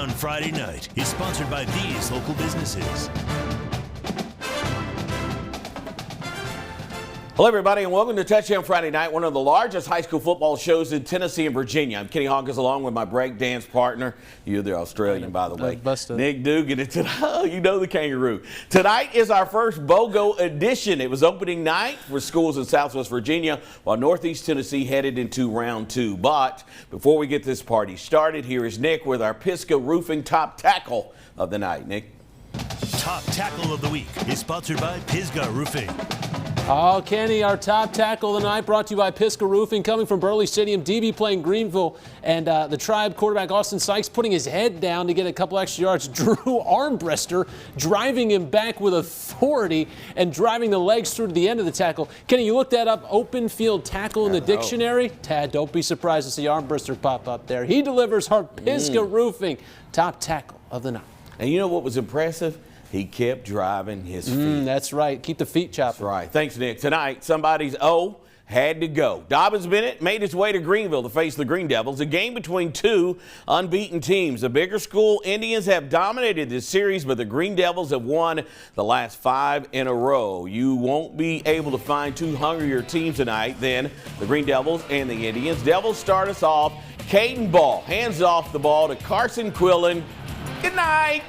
Touchdown Friday Night is sponsored by these local businesses. Hello, everybody, and welcome to Touchdown Friday Night, one of the largest high school football shows in Tennessee and Virginia. I'm Kenny Hawkins, along with my break dance partner. You're the Australian, by the way. Busted. Nick Dugan. Oh, you know the kangaroo. Tonight is our first BOGO edition. It was opening night for schools in Southwest Virginia, while Northeast Tennessee headed into round two. But before we get this party started, here is Nick with our Pisgah Roofing top tackle of the night. Nick. Top Tackle of the Week is sponsored by Pisgah Roofing. Oh, Kenny, our top tackle of the night brought to you by Pisgah Roofing, coming from Burley Stadium. DB playing Greeneville, and the Tribe quarterback Austin Sykes putting his head down to get a couple extra yards. Drew Armbrister driving him back with authority and driving the legs through to the end of the tackle. Kenny, you looked that up, open field tackle in the dictionary? Tad, don't be surprised to see Armbrister pop up there. He delivers our Pisgah Roofing top tackle of the night. And you know what was impressive? He kept driving his feet. That's right. Keep the feet chopping. That's right. Thanks, Nick. Tonight, somebody's O had to go. Dobbins Bennett made his way to Greeneville to face the Green Devils, a game between two unbeaten teams. The bigger school Indians have dominated this series, but the Green Devils have won the last 5 in a row. You won't be able to find two hungrier teams tonight than the Green Devils and the Indians. Devils start us off. Caden Ball hands off the ball to Carson Quillen. Good night.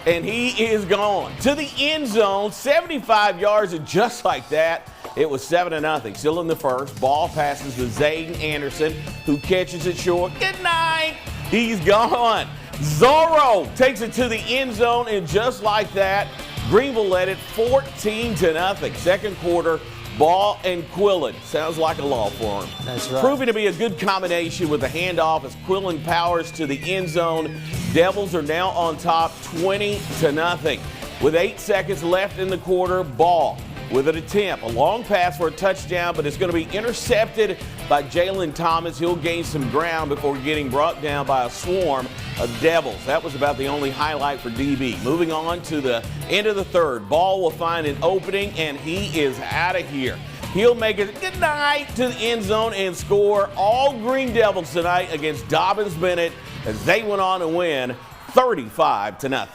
And he is gone to the end zone, 75 yards, and just like that, it was 7-0. Still in the first. Ball passes to Zayden Anderson, who catches it short. Good night. He's gone. Zorro takes it to the end zone, and just like that, Greeneville led it 14-0. Second quarter. Ball and Quillen. Sounds like a law firm. That's right. Proving to be a good combination with the handoff as Quillen powers to the end zone. Devils are now on top 20-0. With 8 seconds left in the quarter, Ball with an attempt. A long pass for a touchdown, but it's going to be intercepted by Jalen Thomas. He'll gain some ground before getting brought down by a swarm of Devils. That was about the only highlight for DB. Moving on to the end of the third. Ball will find an opening, and he is out of here. He'll make it good night to the end zone and score. All Green Devils tonight against Dobbins Bennett as they went on to win 35-0.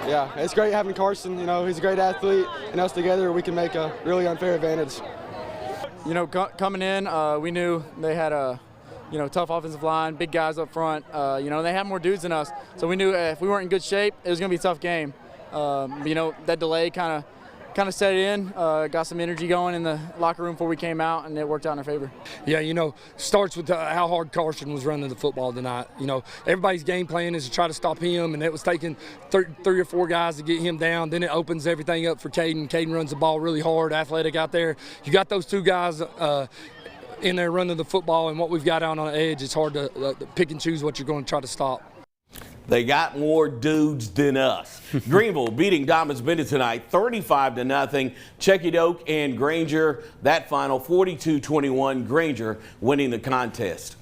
Yeah, it's great having Carson. You know, he's a great athlete, and us together we can make a really unfair advantage. You know, coming in, we knew they had a, tough offensive line, big guys up front. They had more dudes than us, so we knew if we weren't in good shape, it was going to be a tough game. That delay kind of set in, got some energy going in the locker room before we came out, and it worked out in our favor. Yeah, starts with how hard Carson was running the football tonight. Everybody's game plan is to try to stop him, and it was taking 3 or 4 guys to get him down. Then it opens everything up for Caden. Caden runs the ball really hard, athletic out there. You got those 2 guys in there running the football, and what we've got out on the edge, it's hard to pick and choose what you're going to try to stop. They got more dudes than us. Greeneville beating Dobbins Bennett tonight 35-0. Cherokee Oak and Granger, that final 42-21. Granger winning the contest.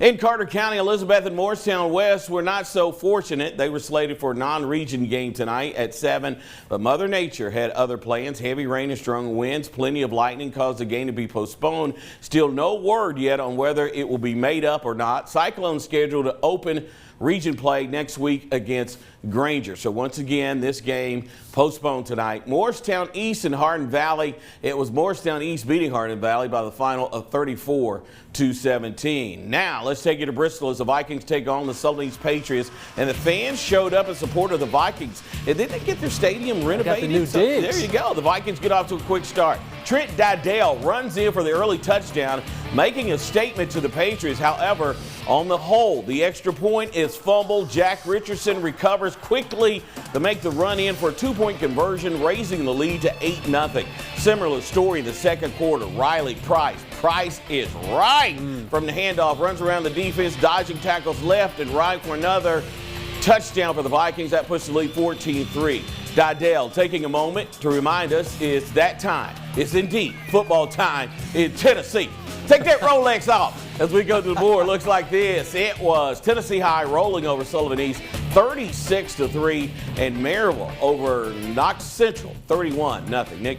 In Carter County, Elizabeth and Morristown West were not so fortunate. They were slated for a non-region game tonight at 7, but Mother Nature had other plans. Heavy rain and strong winds, plenty of lightning caused the game to be postponed. Still no word yet on whether it will be made up or not. Cyclone scheduled to open region play next week against Granger. So once again, this game postponed tonight. Morristown East and Hardin Valley. It was Morristown East beating Hardin Valley by the final of 34-17. Now let's take you to Bristol as the Vikings take on the Sullivan East Patriots, and the fans showed up in support of the Vikings. And didn't they get their stadium renovated? Got the new digs. There you go. The Vikings get off to a quick start. Trent Dydale runs in for the early touchdown, making a statement to the Patriots. However, on the whole, the extra point is fumbled. Jack Richardson recovers quickly to make the run in for a 2-point conversion, raising the lead to 8-0. Similar story in the second quarter. Riley Price. Price is right from the handoff, runs around the defense, dodging tackles left and right for another touchdown for the Vikings. That puts the lead 14-3. Dydale taking a moment to remind us it's that time. It's indeed football time in Tennessee. Take that Rolex off as we go to the board. Looks like this. It was Tennessee High rolling over Sullivan East 36-3, and Maryville over Knox Central 31-0. Nick.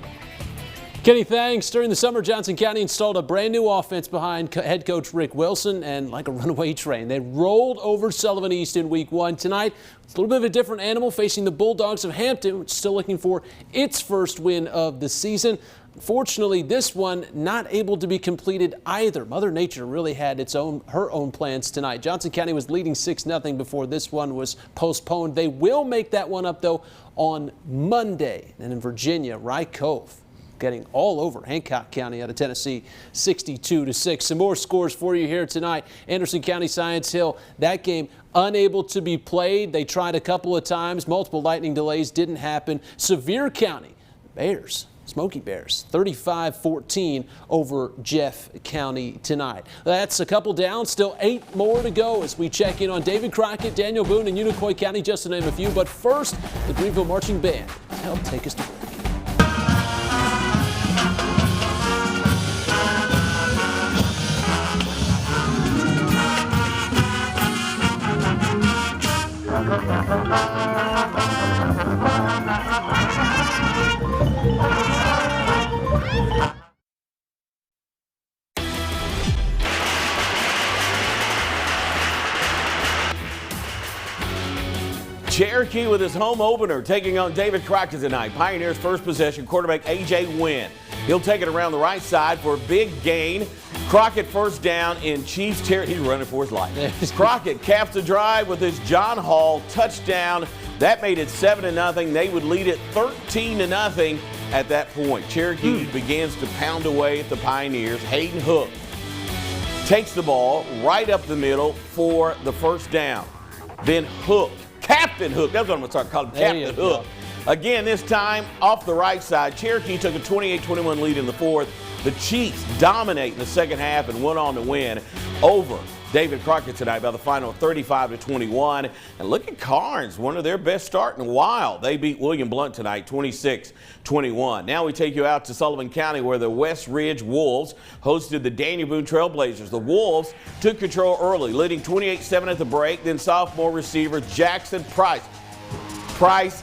Kenny, thanks. During the summer, Johnson County installed a brand new offense behind head coach Rick Wilson, and like a runaway train, they rolled over Sullivan East in week 1. Tonight, it's a little bit of a different animal facing the Bulldogs of Hampton, which is still looking for its first win of the season. Unfortunately, this one not able to be completed either. Mother Nature really had her own plans tonight. Johnson County was leading 6-0 before this one was postponed. They will make that one up, though, on Monday. And in Virginia, Rye Cove getting all over Hancock County out of Tennessee, 62-6. Some more scores for you here tonight. Anderson County, Science Hill, that game unable to be played. They tried a couple of times. Multiple lightning delays didn't happen. Sevier County, Bears, Smoky Bears, 35-14 over Jeff County tonight. That's a couple down, still 8 more to go as we check in on David Crockett, Daniel Boone, and Unicoi County, just to name a few. But first, the Greeneville Marching Band help take us to break. Cherokee with his home opener taking on David Crockett tonight. Pioneers' first possession, quarterback A.J. Wynn. He'll take it around the right side for a big gain. Crockett first down in Chiefs territory. He's running for his life. Crockett caps the drive with his John Hall touchdown. That made it 7-0. They would lead it 13-0 at that point. Cherokee begins to pound away at the Pioneers. Hayden Hook takes the ball right up the middle for the first down. Then Hook, Captain Hook, that's what I'm going to start calling him, Captain Hook. Again, this time off the right side. Cherokee took a 28-21 lead in the fourth. The Chiefs dominate in the second half and went on to win over David Crockett tonight by the final of 35-21. And look at Carnes, one of their best start in a while. They beat William Blount tonight, 26-21. Now we take you out to Sullivan County, where the West Ridge Wolves hosted the Daniel Boone Trailblazers. The Wolves took control early, leading 28-7 at the break. Then sophomore receiver Jackson Price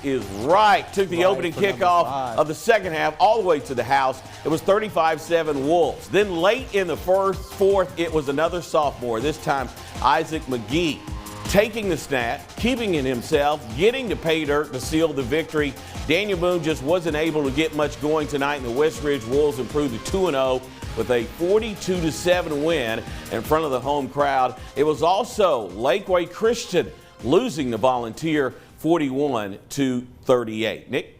is right. Took the opening kickoff of the second half all the way to the house. It was 35-7 Wolves. Then late in the fourth, it was another sophomore, this time Isaac McGee, taking the snap, keeping it himself, getting to pay dirt to seal the victory. Daniel Boone just wasn't able to get much going tonight, and the West Ridge Wolves improved to 2-0 with a 42-7 win in front of the home crowd. It was also Lakeway Christian losing the Volunteer 41-38. Nick?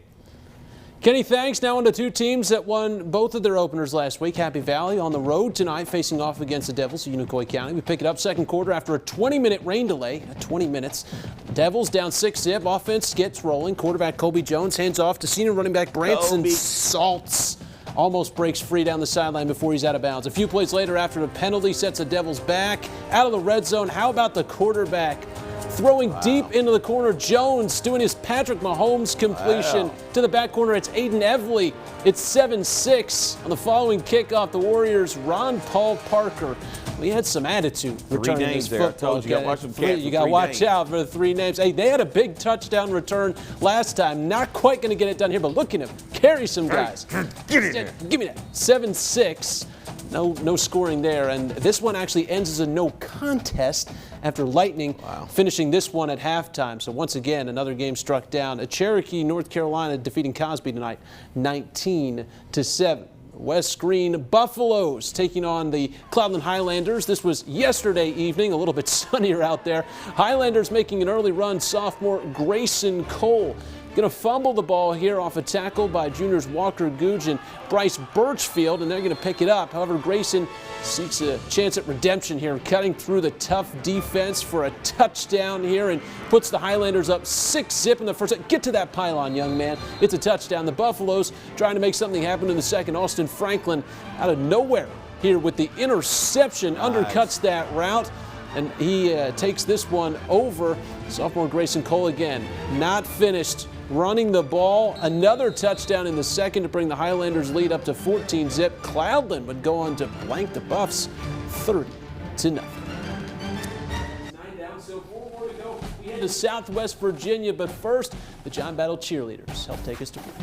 Kenny, thanks. Now on to two teams that won both of their openers last week. Happy Valley on the road tonight, facing off against the Devils of Unicoi County. We pick it up second quarter after a 20-minute rain delay. 20 minutes. Devils down 6-zip. Offense gets rolling. Quarterback Colby Jones hands off to senior running back Branson Saltz. Almost breaks free down the sideline before he's out of bounds. A few plays later, after the penalty, sets the Devils back out of the red zone. How about the quarterback throwing deep into the corner? Jones doing his Patrick Mahomes completion to the back corner. It's Aiden Evely. It's 7-6 on the following kickoff. The Warriors' Ron Paul Parker. We had some attitude returning this football. You got to watch them. You got to watch out for the 3 names. Hey, they had a big touchdown return last time. Not quite going to get it done here, but look at him carry some guys. Give me that. 7-6. No scoring there, and this one actually ends as a no contest after Lightning finishing this one at halftime. So once again, another game struck down. A Cherokee, North Carolina defeating Cosby tonight, 19-7. West Greene Buffaloes taking on the Cloudland Highlanders. This was yesterday evening, a little bit sunnier out there. Highlanders making an early run. Sophomore Grayson Cole going to fumble the ball here off a tackle by juniors Walker Googe and Bryce Birchfield, and they're going to pick it up. However, Grayson seeks a chance at redemption here, cutting through the tough defense for a touchdown here and puts the Highlanders up 6-zip in the first. Get to that pylon, young man. It's a touchdown. The Buffaloes trying to make something happen in the second. Austin Franklin out of nowhere here with the interception, undercuts that route, and he takes this one over. Sophomore Grayson Cole again, not finished running the ball. Another touchdown in the second to bring the Highlanders lead up to 14-zip. Cloudland would go on to blank the Buffs 30-0. 9 down, so 4 more to go. We head to Southwest Virginia, but first, the John Battle cheerleaders help take us to break.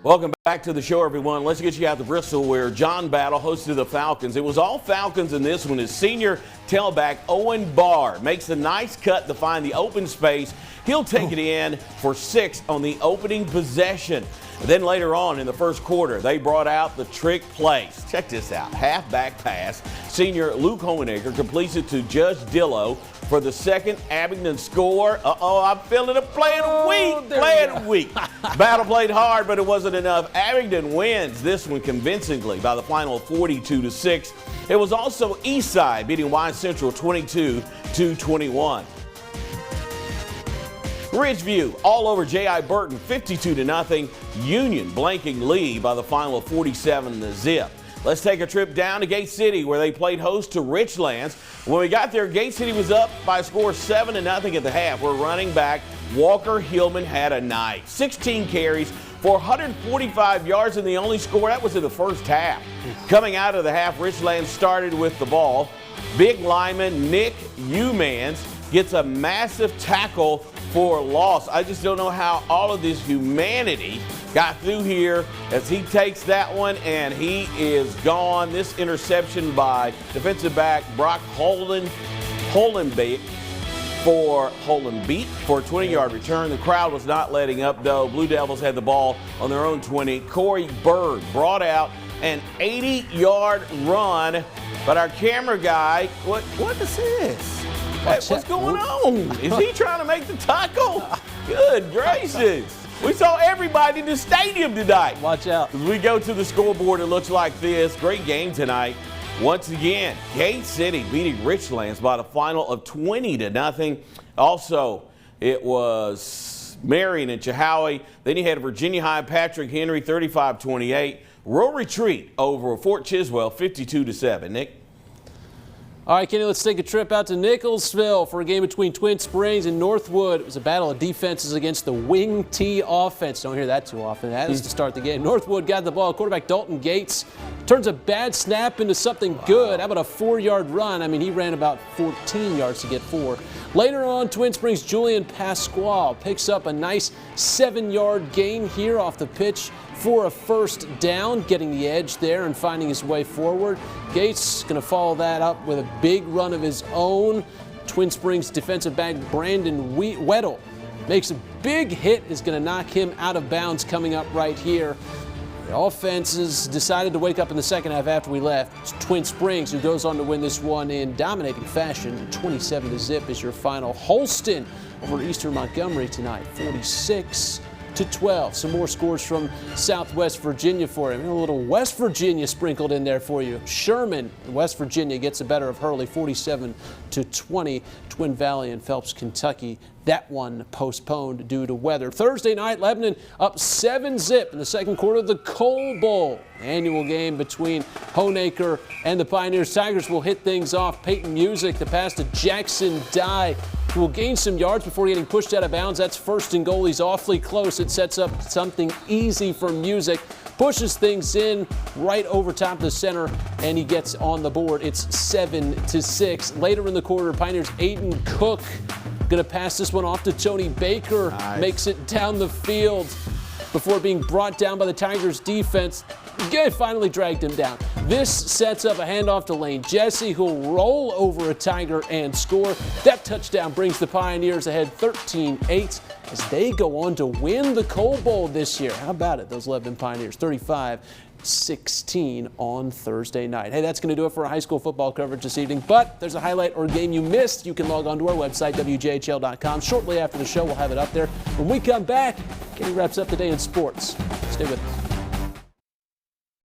Welcome back to the show, everyone. Let's get you out to Bristol, where John Battle hosted the Falcons. It was all Falcons in this one as senior tailback Owen Barr makes a nice cut to find the open space. He'll take it in for 6 on the opening possession. Then later on in the first quarter, they brought out the trick plays. Check this out. Halfback pass. Senior Luke Hohenegger completes it to Judge Dillo for the second Abingdon score. I'm feeling it. Playing weak. Battle played hard, but it wasn't enough. Abingdon wins this one convincingly by the final 42-6. It was also Eastside beating Wise Central 22-21. Ridgeview all over J.I. Burton 52-0. Union blanking Lee by the final 47-0. Let's take a trip down to Gate City, where they played host to Richlands. When we got there, Gate City was up by a score 7-0 at the half. Where running back Walker Hillman had a night. 16 carries for 145 yards, and the only score, that was in the first half. Coming out of the half, Richlands started with the ball. Big lineman Nick Umans gets a massive tackle for loss. I just don't know how all of this humanity got through here as he takes that one and he is gone. This interception by defensive back Brock Holdenbeek for a 20-yard return. The crowd was not letting up, though. Blue Devils had the ball on their own 20. Corey Bird brought out an 80-yard run, but our camera guy, what is this? What's going on? Is he trying to make the tackle? Good gracious. We saw everybody in the stadium tonight. Watch out. As we go to the scoreboard, it looks like this. Great game tonight. Once again, Gate City beating Richlands by the final of 20-0. Also, it was Marion and Chehowee. Then you had Virginia High, Patrick Henry, 35-28. Rural Retreat over Fort Chiswell, 52-7. Nick? All right, Kenny, let's take a trip out to Nicholsville for a game between Twin Springs and Northwood. It was a battle of defenses against the wing T offense. Don't hear that too often. That is to start the game. Northwood got the ball. Quarterback Dalton Gates turns a bad snap into something good. How about a 4-yard run? I mean, he ran about 14 yards to get 4. Later on, Twin Springs' Julian Pasquale picks up a nice 7-yard gain here off the pitch for a first down, getting the edge there and finding his way forward. Gates going to follow that up with a big run of his own. Twin Springs defensive back Brandon Weddle makes a big hit, is going to knock him out of bounds coming up right here. The offenses decided to wake up in the second half after we left. It's Twin Springs who goes on to win this one in dominating fashion. 27-0 is your final. Holston over Eastern Montgomery tonight, 46-12. Some more scores from Southwest Virginia for him. A little West Virginia sprinkled in there for you. Sherman, West Virginia, gets the better of Hurley, 47-20. Twin Valley and Phelps, Kentucky. That one postponed due to weather. Thursday night, Lebanon up 7-0 in the second quarter of the Coal Bowl. Annual game between Honaker and the Pioneers. Tigers will hit things off. Peyton Music, the pass to Jackson Dye, who will gain some yards before getting pushed out of bounds. That's first and goal. He's awfully close. It sets up something easy for Music. Pushes things in right over top of the center, and he gets on the board. It's 7-6. Later in the quarter, Pioneers' Aiden Cook going to pass this one off to Tony Baker. Nice. Makes it down the field before being brought down by the Tigers' defense. Good, finally dragged him down. This sets up a handoff to Lane Jesse, who'll roll over a Tiger and score. That touchdown brings the Pioneers ahead 13-8 as they go on to win the Coal Bowl this year. How about it, those Lebanon Pioneers? 35-16 on Thursday night. Hey, that's going to do it for our high school football coverage this evening, but there's a highlight or game you missed. You can log on to our website, WJHL.com. Shortly after the show, we'll have it up there. When we come back, Kenny wraps up the day in sports. Stay with us.